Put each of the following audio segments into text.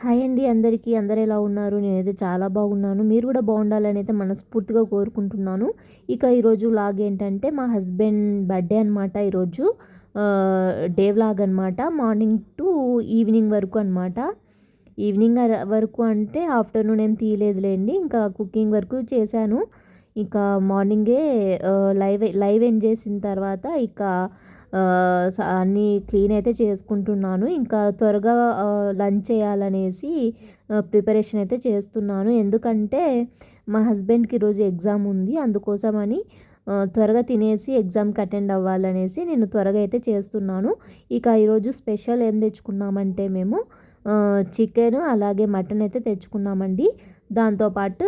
Hi అండి అందరికీ. అందరూ ఎలా ఉన్నారు? నేనైతే చాలా బాగున్నాను. మీరు కూడా బాగుండాలని అయితే మనస్ఫూర్తిగా కోరుకుంటున్నాను. ఇక ఈరోజు వ్లాగ్ ఏంటంటే మా హస్బెండ్ బర్త్డే అనమాట ఈరోజు. డే వ్లాగ్ అనమాట. మార్నింగ్ టు ఈవినింగ్ వరకు అనమాట. ఈవినింగ్ వరకు అంటే ఆఫ్టర్నూన్ ఏం తీయలేదులేండి. ఇంకా కుకింగ్ వరకు చేశాను. ఇక మార్నింగే లైవ్ ఎండ్ చేసిన తర్వాత ఇక అన్నీ క్లీన్ అయితే చేసుకుంటున్నాను. ఇంకా త్వరగా లంచ్ చేయాలనేసి ప్రిపరేషన్ అయితే చేస్తున్నాను. ఎందుకంటే మా హస్బెండ్కి ఈరోజు ఎగ్జామ్ ఉంది. అందుకోసమని త్వరగా తినేసి ఎగ్జామ్కి అటెండ్ అవ్వాలనేసి నేను త్వరగా అయితే చేస్తున్నాను. ఇక ఈరోజు స్పెషల్ ఏం తెచ్చుకున్నామంటే మేము చికెన్ అలాగే మటన్ అయితే తెచ్చుకున్నామండి. దాంతోపాటు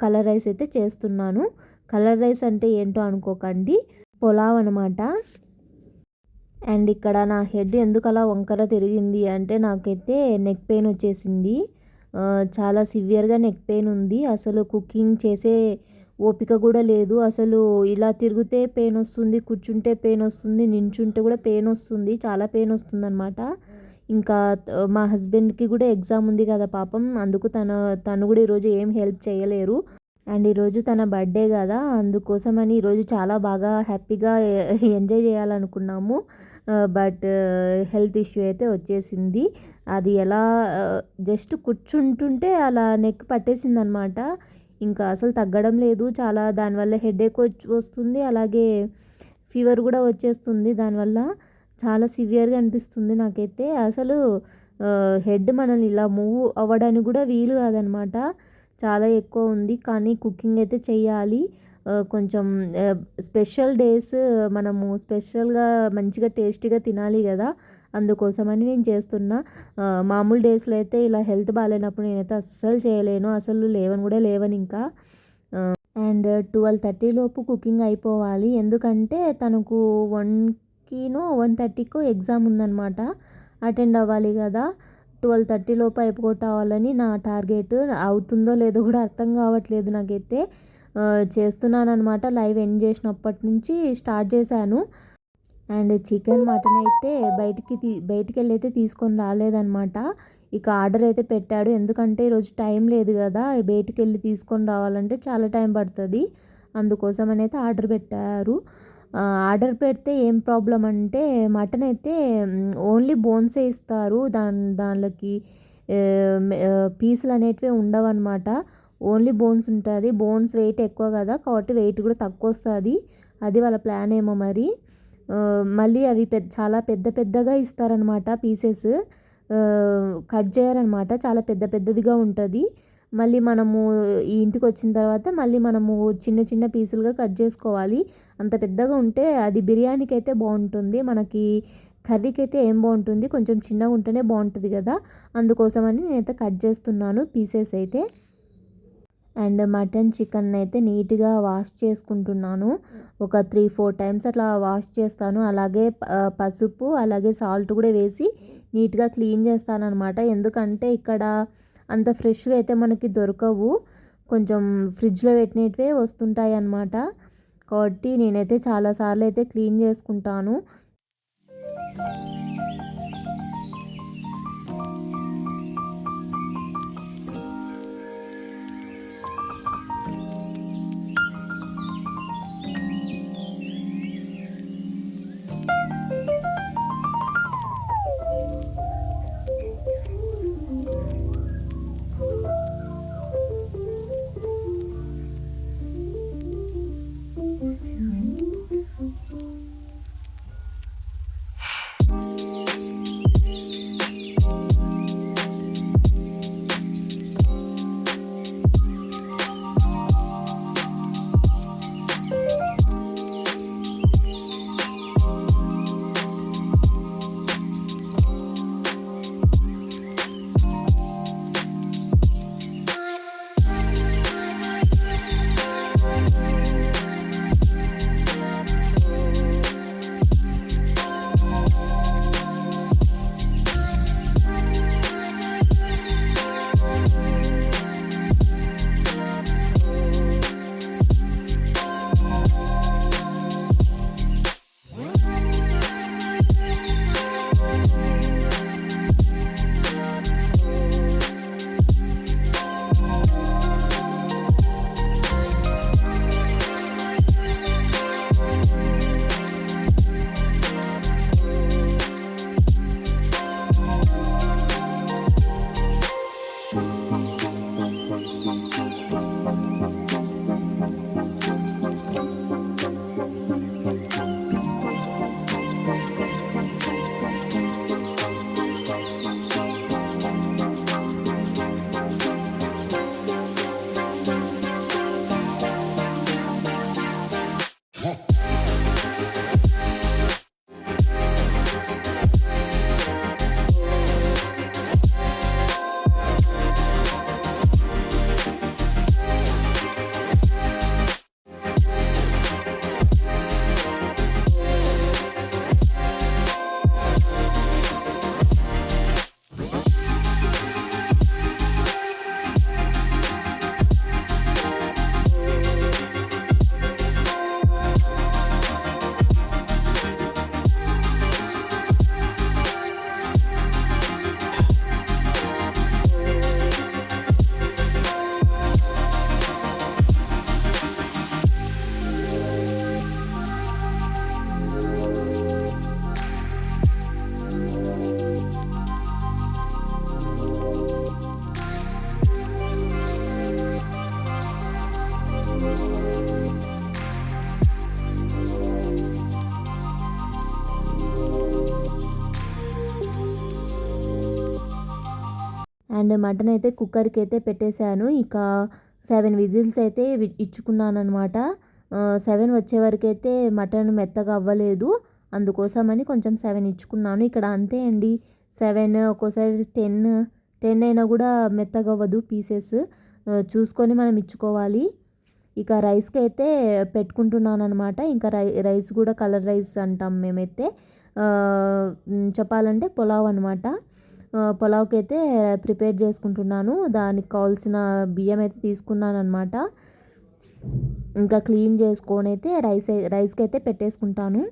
కలర్ రైస్ అయితే చేస్తున్నాను. కలర్ రైస్ అంటే ఏంటో అనుకోకండి, పులావ్ అనమాట. అండ్ ఇక్కడ నా హెడ్ ఎందుకు అలా వంకర తిరిగింది అంటే నాకైతే నెక్ పెయిన్ వచ్చేసింది. చాలా సివియర్గా నెక్ పెయిన్ ఉంది. అసలు కుకింగ్ చేసే ఓపిక కూడా లేదు. అసలు ఇలా తిరిగితే పెయిన్ వస్తుంది, కూర్చుంటే పెయిన్ వస్తుంది, నించుంటే కూడా పెయిన్ వస్తుంది. చాలా పెయిన్ వస్తుందన్నమాట. ఇంకా మా హస్బెండ్కి కూడా ఎగ్జామ్ ఉంది కదా పాపం, అందుకు తను కూడా ఈరోజు ఏం హెల్ప్ చేయలేరు. అండ్ ఈరోజు తన బర్త్డే కదా, అందుకోసమని ఈరోజు చాలా బాగా హ్యాపీగా ఎంజాయ్ చేయాలనుకున్నాము. బట్ హెల్త్ ఇష్యూ అయితే వచ్చేసింది. అది ఎలా జస్ట్ కూర్చుంటుంటే అలా నెక్ పట్టేసిందనమాట. ఇంకా అసలు తగ్గడం లేదు. చాలా దానివల్ల హెడేక్ వస్తుంది, అలాగే ఫీవర్ కూడా వచ్చేస్తుంది. దానివల్ల చాలా సివియర్గా అనిపిస్తుంది నాకైతే. అసలు హెడ్ మనల్ని ఇలా మూవ్ అవ్వడానికి కూడా వీలు కాదనమాట. చాలా ఎక్కువ ఉంది. కానీ కుకింగ్ అయితే చెయ్యాలి. కొంచెం స్పెషల్ డేస్ మనము స్పెషల్గా మంచిగా టేస్టీగా తినాలి కదా, అందుకోసమని నేను చేస్తున్నా. మామూలు డేస్లో అయితే ఇలా హెల్త్ బాగాలేనప్పుడు నేనైతే అస్సలు చేయలేను. అసలు లేవని కూడా లేవని ఇంకా. అండ్ 12:30 లోపు కుకింగ్ అయిపోవాలి. ఎందుకంటే తనకు 1:30కో ఎగ్జామ్ ఉందన్నమాట. అటెండ్ అవ్వాలి కదా. 12:30 లోపు అయిపోగొట్టాలని నా టార్గెట్. అవుతుందో లేదో కూడా అర్థం కావట్లేదు నాకైతే. చేస్తున్నాను అనమాట. లైవ్ ఎండ్ చేసినప్పటి నుంచి స్టార్ట్ చేశాను. అండ్ చికెన్ మటన్ అయితే బయటికి వెళ్ళి అయితే తీసుకొని రాలేదన్నమాట. ఇక ఆర్డర్ అయితే పెట్టాడు. ఎందుకంటే ఈరోజు టైం లేదు కదా, బయటికి వెళ్ళి తీసుకొని రావాలంటే చాలా టైం పడుతుంది. అందుకోసం అయితే ఆర్డర్ పెట్టారు. ఆర్డర్ పెడితే ఏం ప్రాబ్లం అంటే మటన్ అయితే ఓన్లీ బోన్సే ఇస్తారు. దానిలోకి పీసులు అనేటివి ఉండవన్నమాట. ఓన్లీ బోన్స్ ఉంటుంది. బోన్స్ వెయిట్ ఎక్కువ కదా, కాబట్టి వెయిట్ కూడా తక్కువ వస్తుంది. అది వాళ్ళ ప్లాన్ ఏమో మరి. మళ్ళీ అవి చాలా పెద్ద పెద్దగా ఇస్తారనమాట పీసెస్. కట్ చేయరనమాట, చాలా పెద్ద పెద్దదిగా ఉంటుంది. మళ్ళీ మనము ఈ ఇంటికి వచ్చిన తర్వాత మళ్ళీ మనము చిన్న చిన్న పీసులుగా కట్ చేసుకోవాలి. అంత పెద్దగా ఉంటే అది బిర్యానీకి అయితే బాగుంటుంది, మనకి కర్రీకి అయితే ఏం బాగుంటుంది, కొంచెం చిన్నగా ఉంటేనే బాగుంటుంది కదా. అందుకోసమని నేనైతే కట్ చేస్తున్నాను పీసెస్ అయితే. అండ్ మటన్ చికెన్ అయితే నీట్గా వాష్ చేసుకుంటున్నాను. ఒక 3-4 టైమ్స్ అట్లా వాష్ చేస్తాను. అలాగే పసుపు అలాగే సాల్ట్ కూడా వేసి నీట్గా క్లీన్ చేస్తాను అనమాట. ఎందుకంటే ఇక్కడ అంత ఫ్రెష్గా అయితే మనకి దొరకవు, కొంచెం ఫ్రిడ్జ్లో పెట్టినవే వస్తుంటాయి అన్నమాట. కాబట్టి నేనైతే చాలాసార్లు అయితే క్లీన్ చేసుకుంటాను. అండ్ మటన్ అయితే కుక్కర్కి అయితే పెట్టేశాను. ఇక 7 విజిల్స్ అయితే ఇచ్చుకున్నానమాట. 7 వచ్చే వరకైతే మటన్ మెత్తగా అవ్వలేదు. అందుకోసమని కొంచెం 7 ఇచ్చుకున్నాను. ఇక్కడ అంతే అండి. 7 ఒక్కోసారి 10 అయినా కూడా మెత్తగా అవ్వదు పీసెస్. చూసుకొని మనం ఇచ్చుకోవాలి. ఇక రైస్కి అయితే పెట్టుకుంటున్నానమాట. ఇంకా రైస్ కూడా కలర్ రైస్ అంటాం మేమైతే. చెప్పాలంటే పులావ్ అనమాట. పులావ్కి అయితే ప్రిపేర్ చేసుకుంటున్నాను. దానికి కావాల్సిన బియ్యం అయితే తీసుకున్నానమాట. ఇంకా క్లీన్ చేసుకొని అయితే రైస్కి అయితే పెట్టేసుకుంటాను.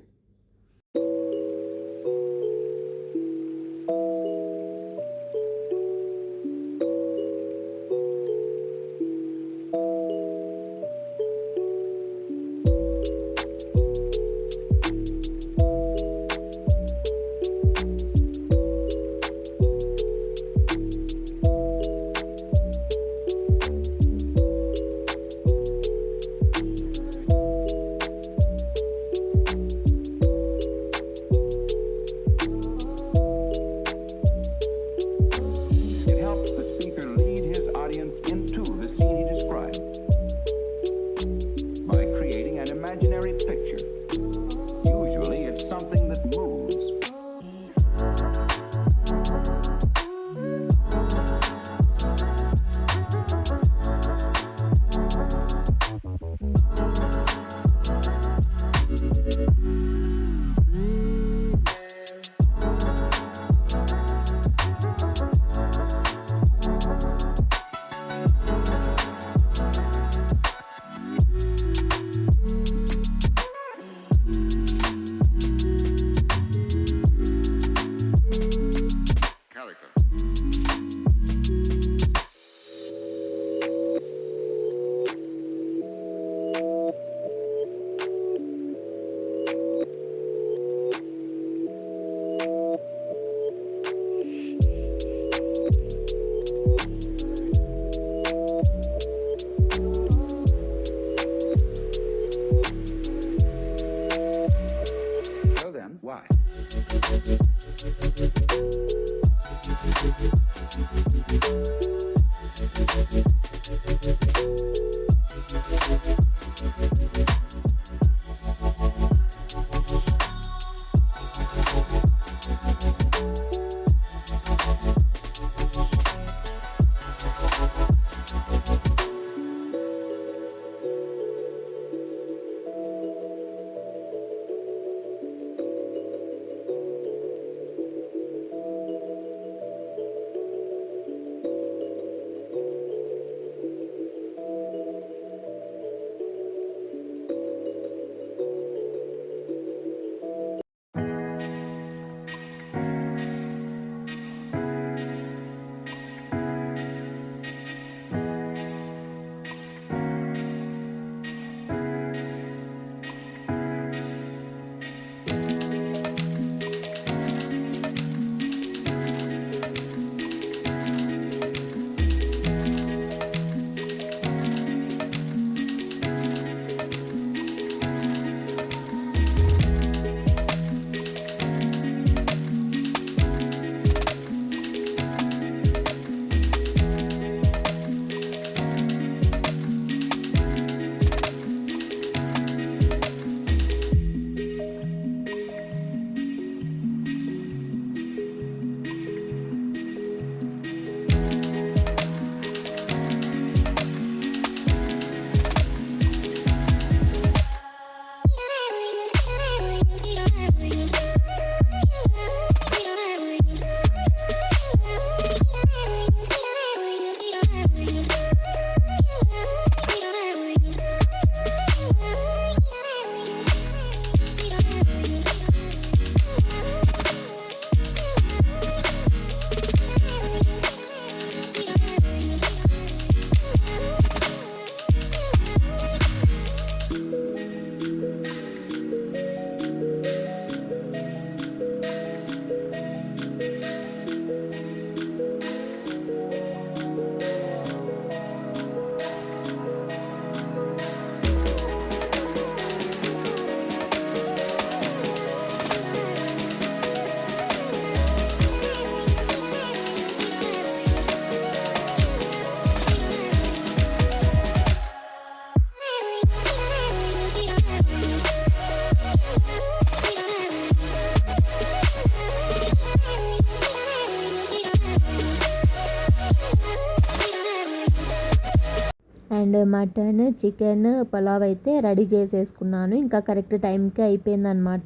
అండ్ మటన్, చికెన్, పలావ్ అయితే రెడీ చేసేసుకున్నాను. ఇంకా కరెక్ట్ టైంకి అయిపోయిందనమాట.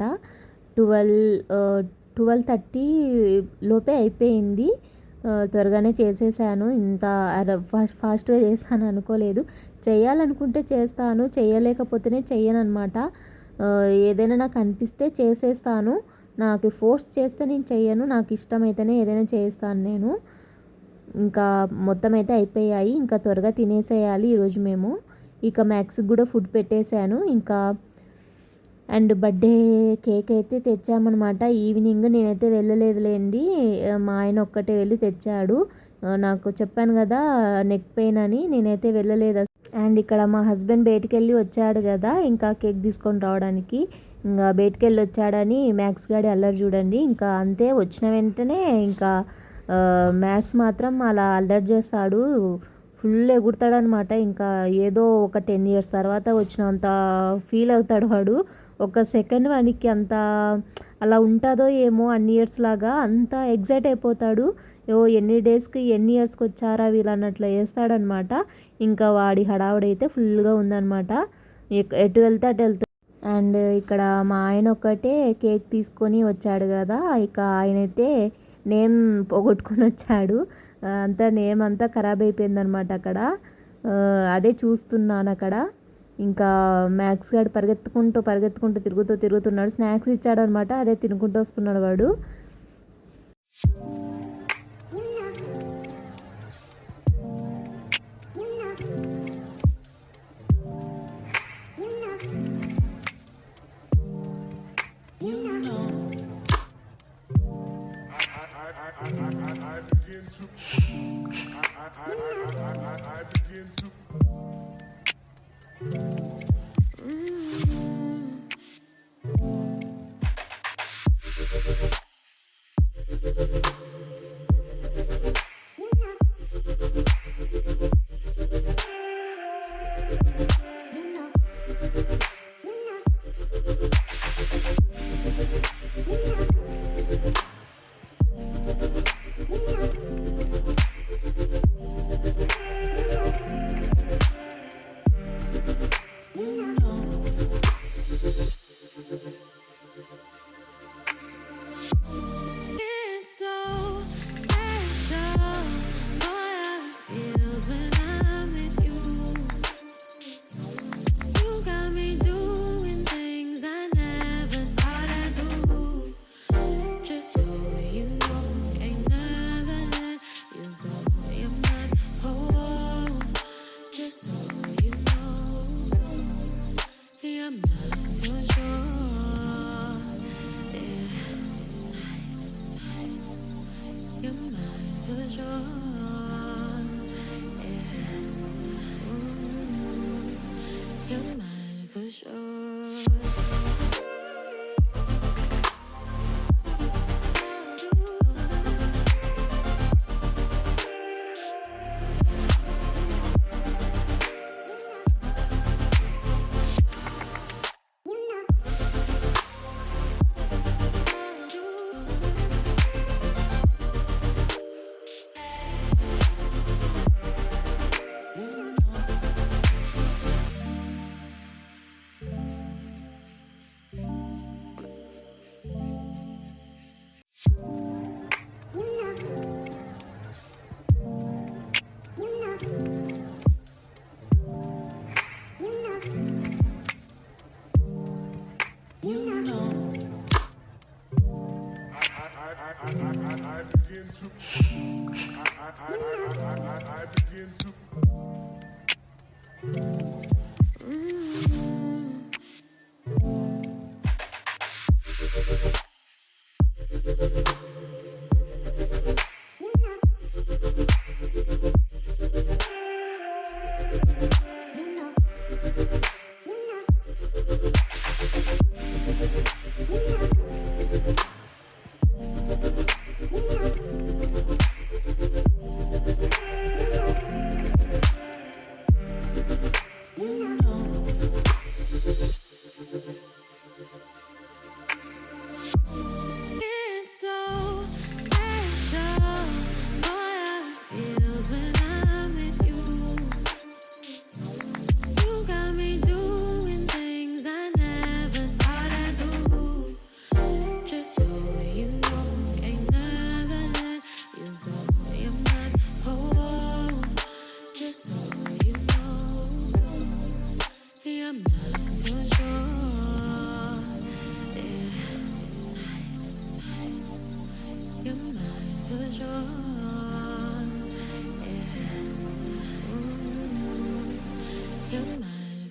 12:30 లోపే అయిపోయింది. త్వరగానే చేసేసాను. ఇంత ఫాస్ట్‌గా చేశాను అనుకోలేదు. చేయాలనుకుంటే చేస్తాను, చేయలేకపోతేనే చెయ్యననమాట. ఏదైనా నాకు అనిపిస్తే చేసేస్తాను. నాకు ఫోర్స్ చేస్తే నేను చెయ్యను. నాకు ఇష్టమైతేనే ఏదైనా చేస్తాను నేను. ఇంకా మొత్తం అయితే అయిపోయాయి. ఇంకా త్వరగా తినేసేయాలి ఈరోజు మేము. ఇక మ్యాక్స్‌కి కూడా ఫుడ్ పెట్టేశాను. ఇంకా అండ్ బర్త్డే కేక్ అయితే తెచ్చామనమాట. ఈవినింగ్ నేనైతే వెళ్ళలేదులేండి. మా ఆయన ఒక్కటే వెళ్ళి తెచ్చాడు. నాకు చెప్పాను కదా నెక్ పెయిన్ అని, నేనైతే వెళ్ళలేదు. అండ్ ఇక్కడ మా హస్బెండ్ బయటికెళ్ళి వచ్చాడు కదా ఇంకా కేక్ తీసుకొని రావడానికి. ఇంకా బయటికెళ్ళి వచ్చాడని మ్యాక్స్ గాడి అల్లరి చూడండి. ఇంకా అంతే, వచ్చిన వెంటనే ఇంకా మ్యాక్స్ మాత్రం అలా అల్లరి చేస్తాడు. ఫుల్ ఎగురుతాడనమాట. ఇంకా ఏదో ఒక 10 ఇయర్స్ తర్వాత వచ్చినంత ఫీల్ అవుతాడు వాడు. ఒక సెకండ్ వానికి అంత అలా ఉంటుందో ఏమో అన్ని ఇయర్స్ లాగా అంత ఎగ్జైట్ అయిపోతాడు. ఎన్ని డేస్కి ఎన్ని ఇయర్స్కి వచ్చారా వీళ్ళు అన్నట్లు వేస్తాడనమాట. ఇంకా వాడి హడావుడైతే ఫుల్గా ఉందన్నమాట. ఎటు వెళ్తే అటు వెళ్తాడు. అండ్ ఇక్కడ మా ఆయన ఒక్కటే కేక్ తీసుకొని వచ్చాడు కదా, ఇక ఆయనైతే నేమ్ పోగొట్టుకొని వచ్చాడు. అంతా నేమ్ అంతా ఖరాబ్ అయిపోయిందనమాట అక్కడ. అదే చూస్తున్నాను అక్కడ. ఇంకా మ్యాక్స్ గాడు పరిగెత్తుకుంటూ తిరుగుతున్నాడు. స్నాక్స్ ఇచ్చాడనమాట, అదే తినుకుంటూ వస్తున్నాడు వాడు.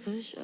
for sure.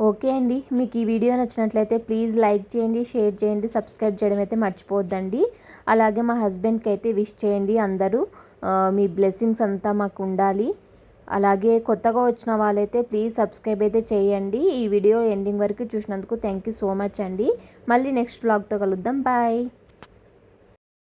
ఓకే అండి, మీకు ఈ వీడియో నచ్చినట్లయితే ప్లీజ్ లైక్ చేయండి, షేర్ చేయండి, సబ్స్క్రైబ్ చేయడం అయితే మర్చిపోవద్దండి. అలాగే మా హస్బెండ్కి అయితే విష్ చేయండి అందరూ. మీ బ్లెస్సింగ్స్ అంతా మాకు ఉండాలి. అలాగే కొత్తగా వచ్చిన వాళ్ళైతే ప్లీజ్ సబ్స్క్రైబ్ అయితే చేయండి. ఈ వీడియో ఎండింగ్ వరకు చూసినందుకు థ్యాంక్ యూ సో మచ్ అండి. మళ్ళీ నెక్స్ట్ వ్లాగ్తో కలుద్దాం. బాయ్.